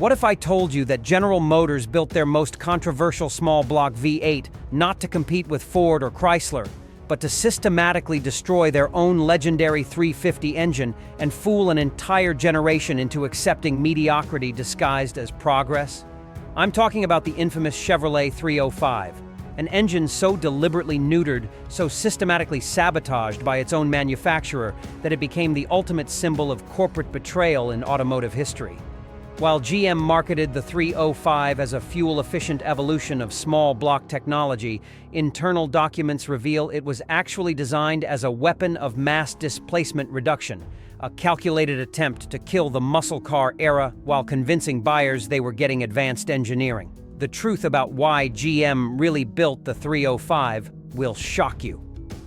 What if I told you that General Motors built their most controversial small block V8 not to compete with Ford or Chrysler, but to systematically destroy their own legendary 350 engine and fool an entire generation into accepting mediocrity disguised as progress? I'm talking about the infamous Chevrolet 305, an engine so deliberately neutered, so systematically sabotaged by its own manufacturer that it became the ultimate symbol of corporate betrayal in automotive history. While GM marketed the 305 as a fuel-efficient evolution of small block technology, internal documents reveal it was actually designed as a weapon of mass displacement reduction, a calculated attempt to kill the muscle car era while convincing buyers they were getting advanced engineering. The truth about why GM really built the 305 will shock you.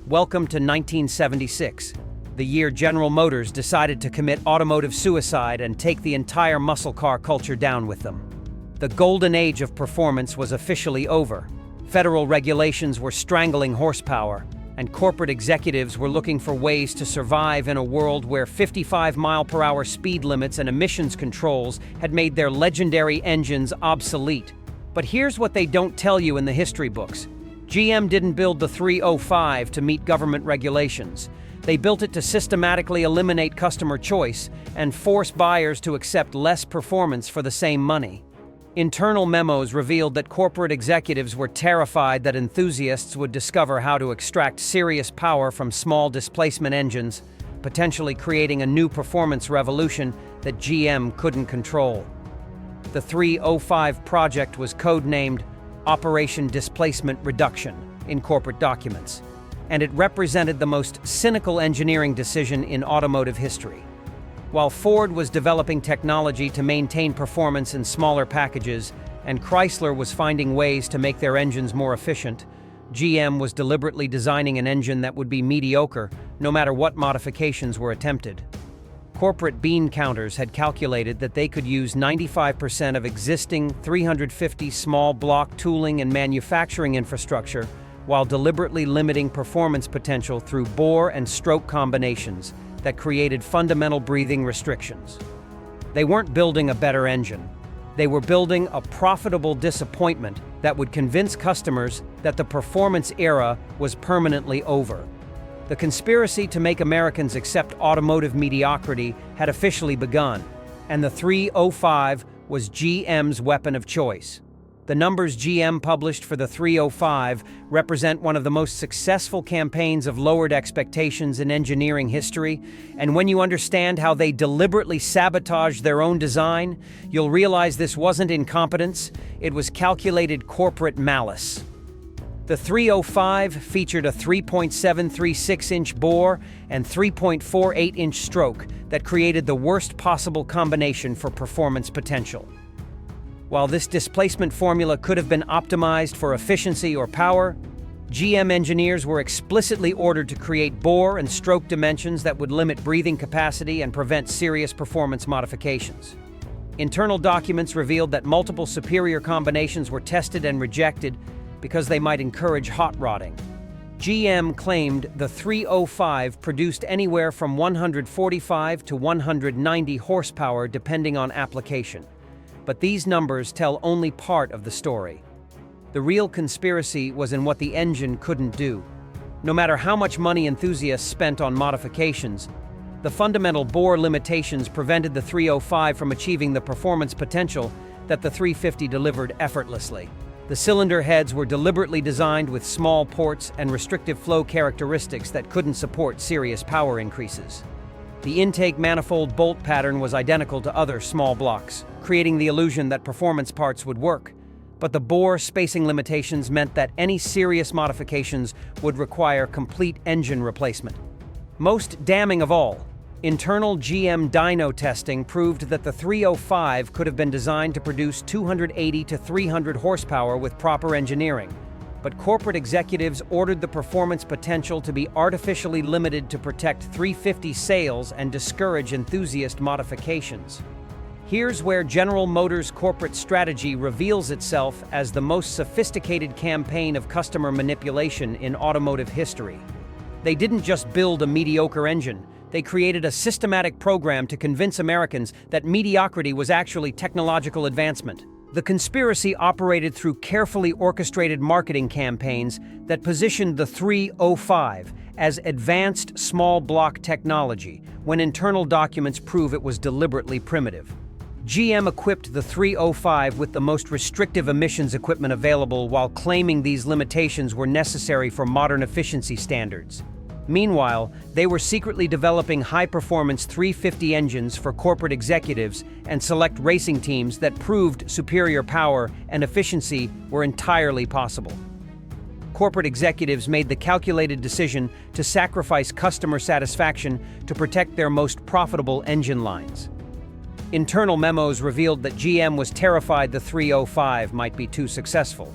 Welcome to 1976. The year General Motors decided to commit automotive suicide and take the entire muscle car culture down with them. The golden age of performance was officially over. Federal regulations were strangling horsepower, and corporate executives were looking for ways to survive in a world where 55-mile-per-hour speed limits and emissions controls had made their legendary engines obsolete. But here's what they don't tell you in the history books. GM didn't build the 305 to meet government regulations. They built it to systematically eliminate customer choice and force buyers to accept less performance for the same money. Internal memos revealed that corporate executives were terrified that enthusiasts would discover how to extract serious power from small displacement engines, potentially creating a new performance revolution that GM couldn't control. The 305 project was codenamed Operation Displacement Reduction in corporate documents, and it represented the most cynical engineering decision in automotive history. While Ford was developing technology to maintain performance in smaller packages, and Chrysler was finding ways to make their engines more efficient, GM was deliberately designing an engine that would be mediocre no matter what modifications were attempted. Corporate bean counters had calculated that they could use 95% of existing 350 small block tooling and manufacturing infrastructure while deliberately limiting performance potential through bore and stroke combinations that created fundamental breathing restrictions. They weren't building a better engine. They were building a profitable disappointment that would convince customers that the performance era was permanently over. The conspiracy to make Americans accept automotive mediocrity had officially begun, and the 305 was GM's weapon of choice. The numbers GM published for the 305 represent one of the most successful campaigns of lowered expectations in engineering history, and when you understand how they deliberately sabotaged their own design, you'll realize this wasn't incompetence, it was calculated corporate malice. The 305 featured a 3.736-inch bore and 3.48-inch stroke that created the worst possible combination for performance potential. While this displacement formula could have been optimized for efficiency or power, GM engineers were explicitly ordered to create bore and stroke dimensions that would limit breathing capacity and prevent serious performance modifications. Internal documents revealed that multiple superior combinations were tested and rejected because they might encourage hot rodding. GM claimed the 305 produced anywhere from 145 to 190 horsepower depending on application. But these numbers tell only part of the story. The real conspiracy was in what the engine couldn't do. No matter how much money enthusiasts spent on modifications, the fundamental bore limitations prevented the 305 from achieving the performance potential that the 350 delivered effortlessly. The cylinder heads were deliberately designed with small ports and restrictive flow characteristics that couldn't support serious power increases. The intake manifold bolt pattern was identical to other small blocks, creating the illusion that performance parts would work. But the bore spacing limitations meant that any serious modifications would require complete engine replacement. Most damning of all, internal GM dyno testing proved that the 305 could have been designed to produce 280 to 300 horsepower with proper engineering. But corporate executives ordered the performance potential to be artificially limited to protect 350 sales and discourage enthusiast modifications. Here's where General Motors' corporate strategy reveals itself as the most sophisticated campaign of customer manipulation in automotive history. They didn't just build a mediocre engine, They created a systematic program to convince Americans that mediocrity was actually technological advancement. The conspiracy operated through carefully orchestrated marketing campaigns that positioned the 305 as advanced small block technology, when internal documents prove it was deliberately primitive. GM equipped the 305 with the most restrictive emissions equipment available while claiming these limitations were necessary for modern efficiency standards. Meanwhile, they were secretly developing high-performance 350 engines for corporate executives and select racing teams that proved superior power and efficiency were entirely possible. Corporate executives made the calculated decision to sacrifice customer satisfaction to protect their most profitable engine lines. Internal memos revealed that GM was terrified the 305 might be too successful.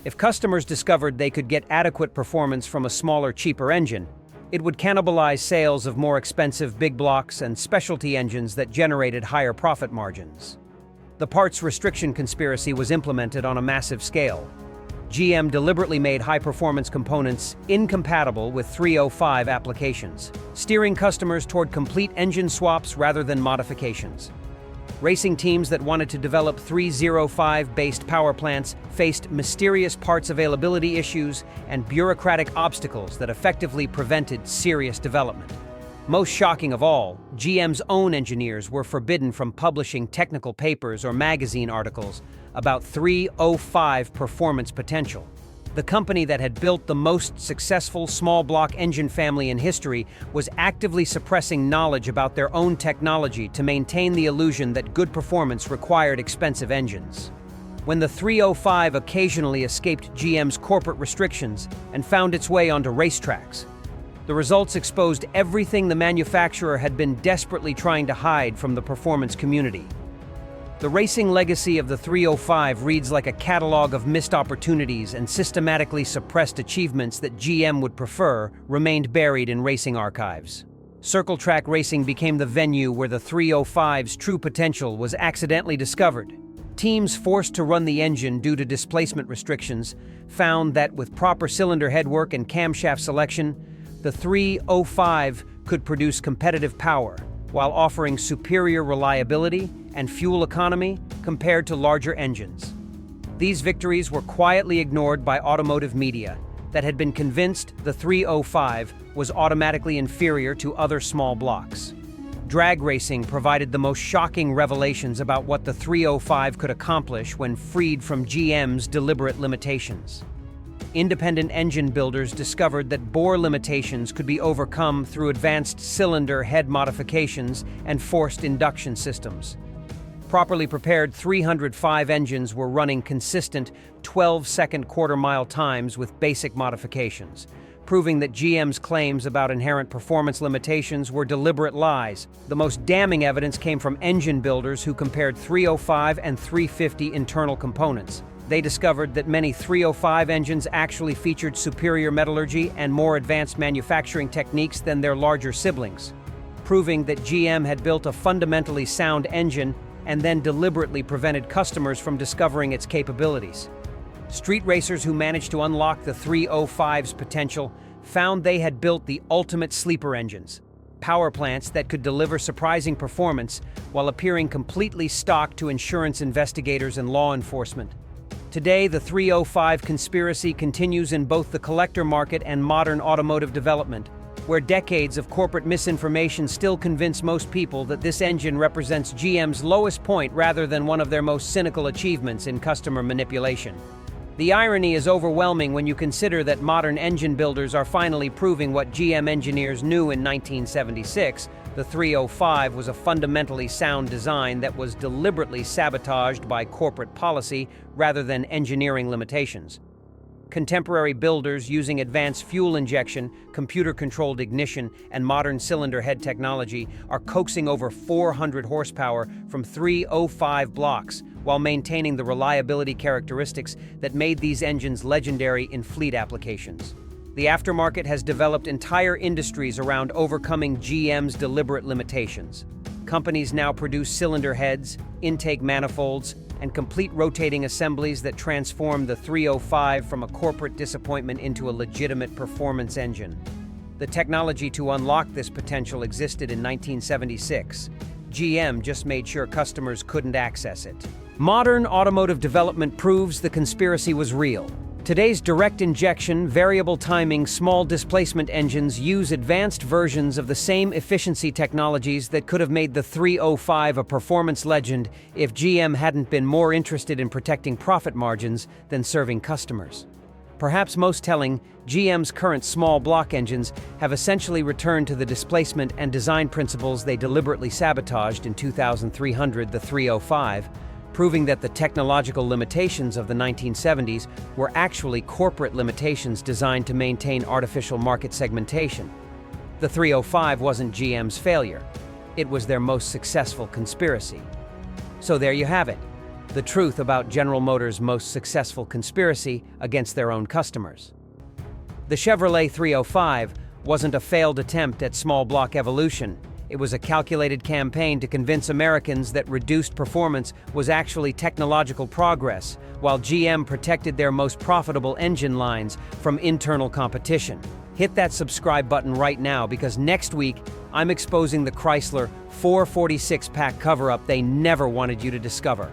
If customers discovered they could get adequate performance from a smaller, cheaper engine, it would cannibalize sales of more expensive big blocks and specialty engines that generated higher profit margins. The parts restriction conspiracy was implemented on a massive scale. GM deliberately made high-performance components incompatible with 305 applications, steering customers toward complete engine swaps rather than modifications. Racing teams that wanted to develop 305-based power plants faced mysterious parts availability issues and bureaucratic obstacles that effectively prevented serious development. Most shocking of all, GM's own engineers were forbidden from publishing technical papers or magazine articles about 305 performance potential. The company that had built the most successful small block engine family in history was actively suppressing knowledge about their own technology to maintain the illusion that good performance required expensive engines. When the 305 occasionally escaped GM's corporate restrictions and found its way onto racetracks, the results exposed everything the manufacturer had been desperately trying to hide from the performance community. The racing legacy of the 305 reads like a catalog of missed opportunities and systematically suppressed achievements that GM would prefer remained buried in racing archives. Circle track racing became the venue where the 305's true potential was accidentally discovered. Teams forced to run the engine due to displacement restrictions found that with proper cylinder headwork and camshaft selection, the 305 could produce competitive power while offering superior reliability and fuel economy compared to larger engines. These victories were quietly ignored by automotive media that had been convinced the 305 was automatically inferior to other small blocks. Drag racing provided the most shocking revelations about what the 305 could accomplish when freed from GM's deliberate limitations. Independent engine builders discovered that bore limitations could be overcome through advanced cylinder head modifications and forced induction systems. Properly prepared 305 engines were running consistent 12-second quarter-mile times with basic modifications, proving that GM's claims about inherent performance limitations were deliberate lies. The most damning evidence came from engine builders who compared 305 and 350 internal components. They discovered that many 305 engines actually featured superior metallurgy and more advanced manufacturing techniques than their larger siblings, proving that GM had built a fundamentally sound engine and then deliberately prevented customers from discovering its capabilities. Street racers who managed to unlock the 305's potential found they had built the ultimate sleeper engines, power plants that could deliver surprising performance while appearing completely stock to insurance investigators and law enforcement. Today, the 305 conspiracy continues in both the collector market and modern automotive development, where decades of corporate misinformation still convince most people that this engine represents GM's lowest point rather than one of their most cynical achievements in customer manipulation. The irony is overwhelming when you consider that modern engine builders are finally proving what GM engineers knew in 1976. The 305 was a fundamentally sound design that was deliberately sabotaged by corporate policy rather than engineering limitations. Contemporary builders using advanced fuel injection, computer-controlled ignition, and modern cylinder head technology are coaxing over 400 horsepower from 305 blocks while maintaining the reliability characteristics that made these engines legendary in fleet applications. The aftermarket has developed entire industries around overcoming GM's deliberate limitations. Companies now produce cylinder heads, intake manifolds, and complete rotating assemblies that transform the 305 from a corporate disappointment into a legitimate performance engine. The technology to unlock this potential existed in 1976. GM just made sure customers couldn't access it. Modern automotive development proves the conspiracy was real. Today's direct injection, variable timing, small displacement engines use advanced versions of the same efficiency technologies that could have made the 305 a performance legend if GM hadn't been more interested in protecting profit margins than serving customers. Perhaps most telling, GM's current small block engines have essentially returned to the displacement and design principles they deliberately sabotaged in 2300, the 305, proving that the technological limitations of the 1970s were actually corporate limitations designed to maintain artificial market segmentation. The 305 wasn't GM's failure. It was their most successful conspiracy. So there you have it, the truth about General Motors' most successful conspiracy against their own customers. The Chevrolet 305 wasn't a failed attempt at small block evolution. It was a calculated campaign to convince Americans that reduced performance was actually technological progress, while GM protected their most profitable engine lines from internal competition. Hit that subscribe button right now because next week I'm exposing the Chrysler 446 pack cover-up they never wanted you to discover.